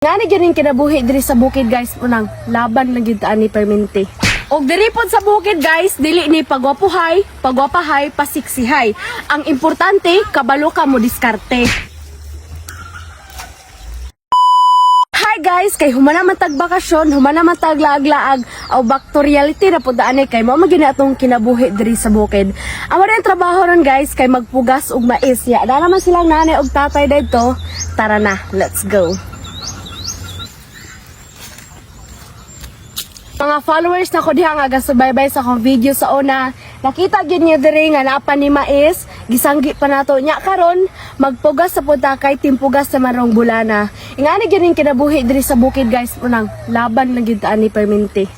Nga na gyud kinabuhi diri sa bukid guys, unang laban lang gyud ani permente. Og diri pod sa bukid guys, dili ni pagwapuhay, pasiksihay. Ang importante kabalo ka mo diskarte. Hi guys, kay humana man tag bakasyon, humana man tag laag-laag, aw back to reality na pod ani kay mao magini atong kinabuhi diri sa bukid. Amo rin trabaho ron guys kay magpugas og mais. Ya, na naman silang nanay og tatay didto. Tara na, let's go. Mga followers na ko diha nga gasubaybay sa akong video sa una, nakita gyud niyo diri nga naapa ni mais, gisanggi pa nato nya karon magpugas sa punta kay timpugas sa marong bulana. Ingani gyud ning kinabuhi diri sa bukid guys, unang laban lang gyud ani permente.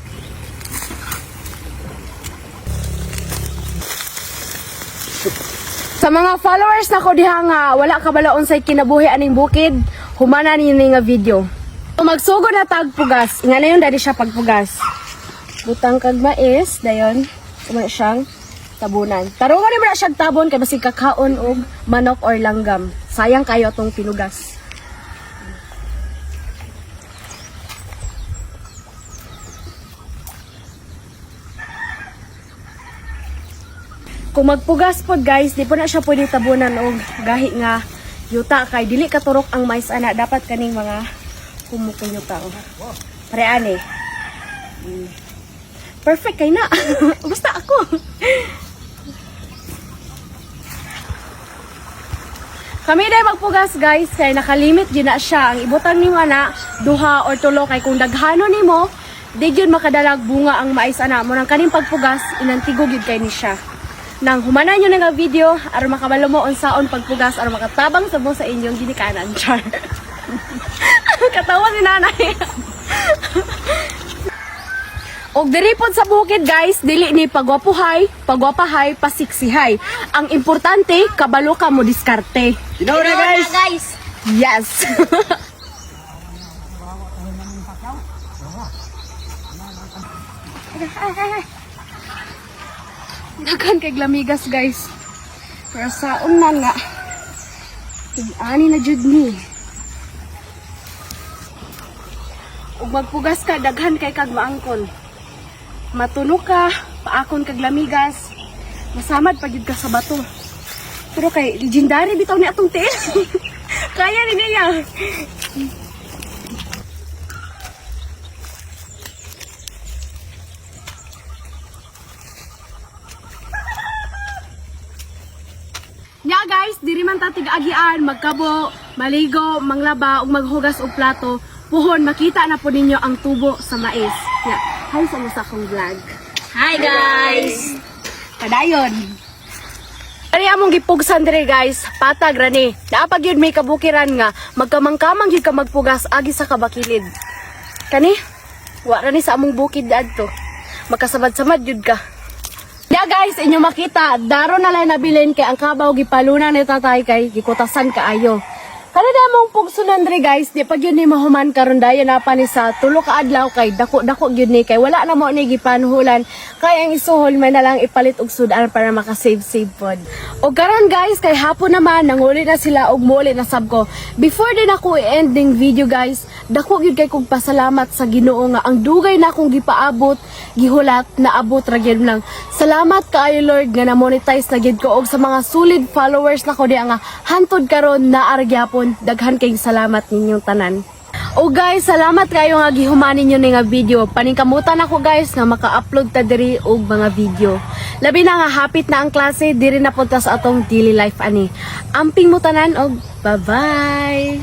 Sa mga followers na ko diha nga wala kabalaon sa kinabuhi aning bukid, humana ninyo ni nga video. Magsugod na tagpugas. Nga na yun dali siya pagpugas. Butang kag mais, dayon. Kumana siyang tabunan. Tarungan naman na siyang tabon kay basig kakaon og manok or langgam. Sayang kayo tong pinugas. Kung magpugas pod guys, di po na siya pwede tabunan og gahi nga yuta kay dili katurok ang mais ana. Dapat kaning mga kumukuyuta. Pareane. Perfect kay na. Basta ako. Kami dahil magpugas guys kay nakalimit din na siya. Ang ibutang ni na duha or tulo kay kung daghano nimo di gyud makadalag bunga ang mais ana mo nang kaning pagpugas inantigo gyud kay ni siya. Nang humanan nyo nga video aron makabalo mo unsaon pagpugas aron makatabang sa mo sa inyong ginikanan char. Katawa si nanay. Og diri pod sa bukid guys, dili ni pagwapuhay, pasiksihay. Ang importante kabalo ka mo diskarte. Tinaw na guys. Yes. Dagan kay glamigas guys. Pero sa unan nga. Ani na jud ni. Ug magpugas ka daghan kay kag maangkon. Matulog ka, paakon kag lamigas. Masamad pa gyud ka sa bato. Pero kay legendary bitaw ni atong tiil. Kaya ni niya. Nya guys, diri man ta tig-agian, magkabo, maligo, manglaba ug maghugas og plato. Puhon makita na po ninyo ang tubo sa mais. Ya, hi sa musa kong vlog. Hi guys. Kadayon. Ari among gipugsan diri guys, patag rani. Naapag yun may kabukiran nga magkamang-kamang gyud ka magpugas agi sa kabakilid. Kani? Wa rani sa among bukid adto. Makasabad-samad jud ka. Ya guys, inyo makita, daro na lang nabilin kay ang kabaw gipalunan ni tatay kay gikutasan kaayo. Kada mong pugsunan diri guys, di pag yun ni mahuman karon dayon na pa ni sa tulo ka adlaw kay dako-dako gyud ni kay wala na mo ni gipanhulan kay ang isuhol man na lang ipalit og sudan para maka-save pod. Og karon guys, kay hapon naman nanguli na sila og muli na sab ko. Before din ako i-ending video guys, dako gyud kay kog pasalamat sa Ginoo nga ang dugay na akong gipaabot, gihulat na abot ra gyud lang. Salamat kaayo Lord nga na-monetize na gyud ko og sa mga solid followers na ko diha nga hantod karon na argyapon. Daghan kayong salamat ninyong tanan. O guys, salamat kayo nga gihumanin nyo ni nga video. Paningkamutan ako guys nga maka-upload ta diri og mga video. Labi na nga hapit na ang klase, diri na punta sa atong daily life ani. Amping mo tanan og bye-bye.